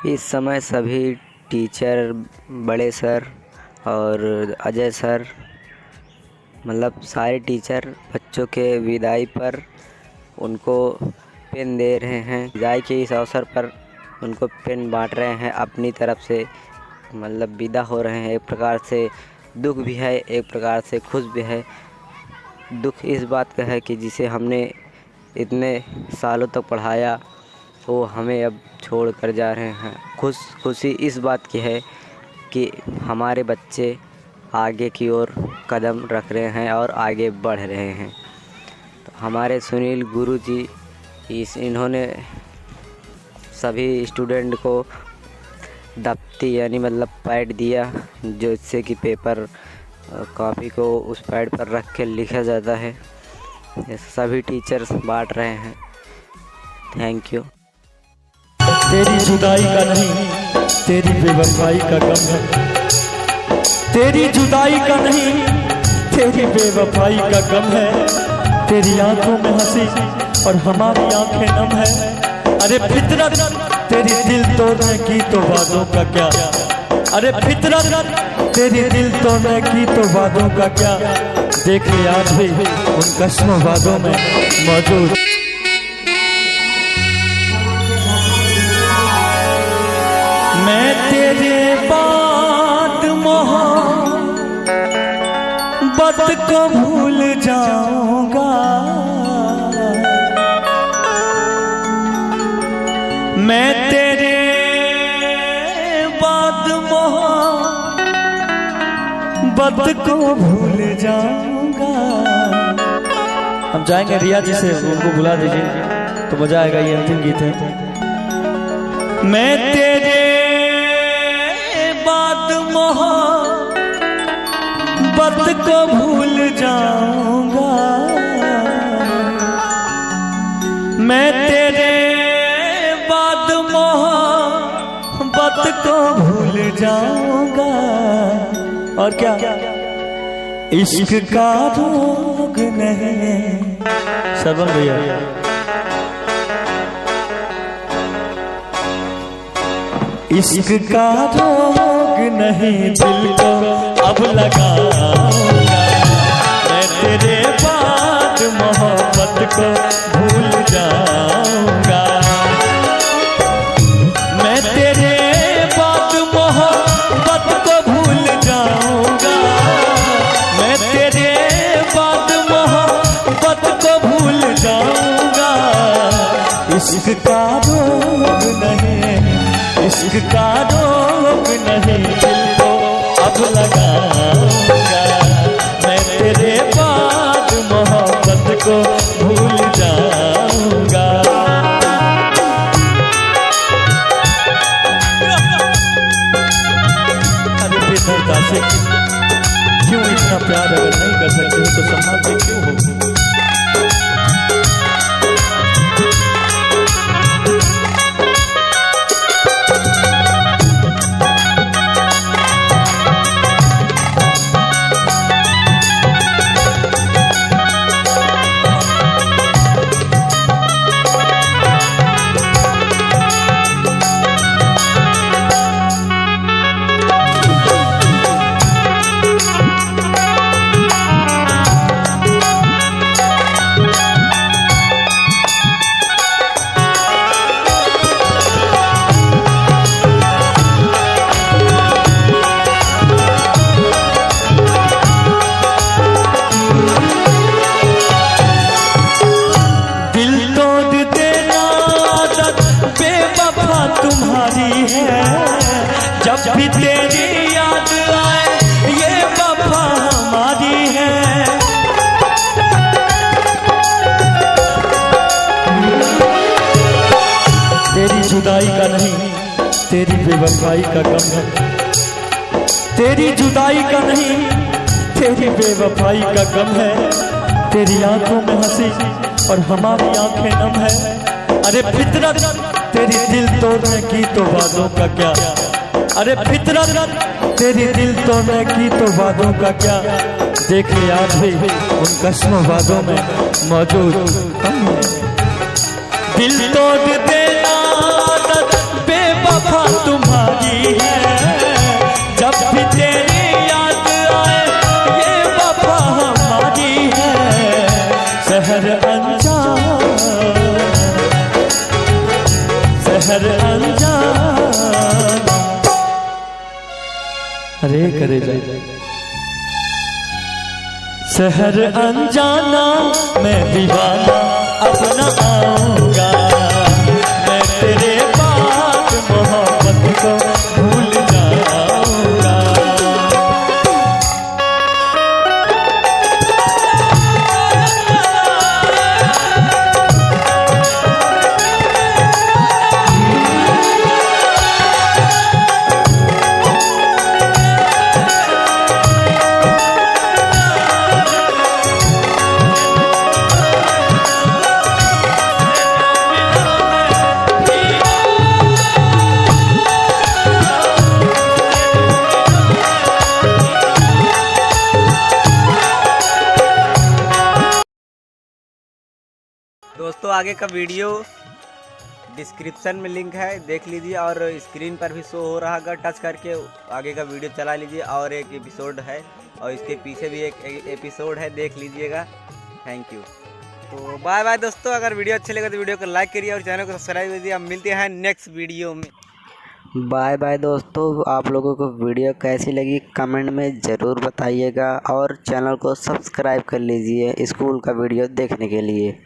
इस समय सभी टीचर, बड़े सर और अजय सर, मतलब सारे टीचर बच्चों के विदाई पर उनको पेन दे रहे हैं। विदाई के इस अवसर पर उनको पेन बांट रहे हैं अपनी तरफ से, मतलब विदा हो रहे हैं। एक प्रकार से दुख भी है, एक प्रकार से खुश भी है। दुख इस बात का है कि जिसे हमने इतने सालों तक पढ़ाया वो हमें अब छोड़ कर जा रहे हैं। खुशी इस बात की है कि हमारे बच्चे आगे की ओर कदम रख रहे हैं और आगे बढ़ रहे हैं। तो हमारे सुनील गुरुजी इन्होंने सभी स्टूडेंट को दफ्ती यानी मतलब पैड दिया, जो इससे कि पेपर कॉपी को उस पैड पर रख के लिखा जाता है। सभी टीचर्स बांट रहे हैं। Thank you. तेरी जुदाई का नहीं, तेरी बेवफाई का गम है। तेरी जुदाई का नहीं, तेरी बेवफाई का गम है। तेरी आंखों में हंसी और हमारी आंखें नम है। अरे फितरत, तेरी दिल तोड़ने की तो वादों का क्या। अरे फितरत, तेरी दिल तोड़ने की तो वादों का क्या। देखे आज भी उन कसमों वादों में मौजूद। मैं तेरे बाद मोहब्बत को भूल जाऊंगा। मैं तेरे बाद मोहब्बत को भूल जाऊंगा। हम जाएंगे रिया जी से, उनको बुला दीजिए तो मजा आएगा। ये अंतिम गीत है। मैं तेरे बाद मोहब्बत को भूल जाऊंगा। मैं तेरे बाद मोहब्बत को भूल जाऊंगा। और क्या, इश्क का रोग नहीं। सरवण भैया, इश्क का रोग नहीं दिल को अब लगाऊंगा। मैं तेरे बाद मोहब्बत को भूल जाऊंगा। मैं तेरे बाद मोहब्बत को भूल जाऊंगा। मैं तेरे बाद मोहब्बत को भूल जाऊंगा। इश्क का रोग नहीं, इश्क का रोग नहीं दिल को अब लगाऊंगा। मैं तेरे बाद मोहब्बत को भूल जाऊंगा। अरे बेदर्दा से क्यों इतना प्यार अगर नहीं कर सकते हो तो संभालते क्यों हो। तुम्हारी है जब भी तेरी याद आए, ये वफा हमारी है। तेरी जुदाई का नहीं, तेरी बेवफाई का गम है। तेरी जुदाई का नहीं, तेरी बेवफाई का गम है। तेरी आंखों में हंसी और हमारी आंखें नम है। अरे फितरत, तेरी दिल तोड़ने की तो वादों का क्या। अरे फितरत, तेरी दिल तोड़ने की तो वादों का क्या। देखे आज भी उन कसमों वादों में मौजूद हम हैं। दिल तोड़ देना बेवफा शहर अनजाना। अरे करे जा शहर अनजाना, मैं दीवाना अपना आऊंगा, मैं तेरे बाद मोहब्बत को भूल जाऊंगा। दोस्तों आगे का वीडियो डिस्क्रिप्शन में लिंक है, देख लीजिए, और स्क्रीन पर भी शो हो रहा होगा, टच करके आगे का वीडियो चला लीजिए। और एक एपिसोड है और इसके पीछे भी एक एपिसोड है, देख लीजिएगा। Thank you. तो बाय बाय दोस्तों, अगर वीडियो अच्छे लगे तो वीडियो को लाइक करिए और चैनल को सब्सक्राइब कीजिए। हम मिलते हैं नेक्स्ट वीडियो में। बाय बाय दोस्तों, आप लोगों को वीडियो कैसी लगी कमेंट में ज़रूर बताइएगा और चैनल को सब्सक्राइब कर लीजिए स्कूल का वीडियो देखने के लिए।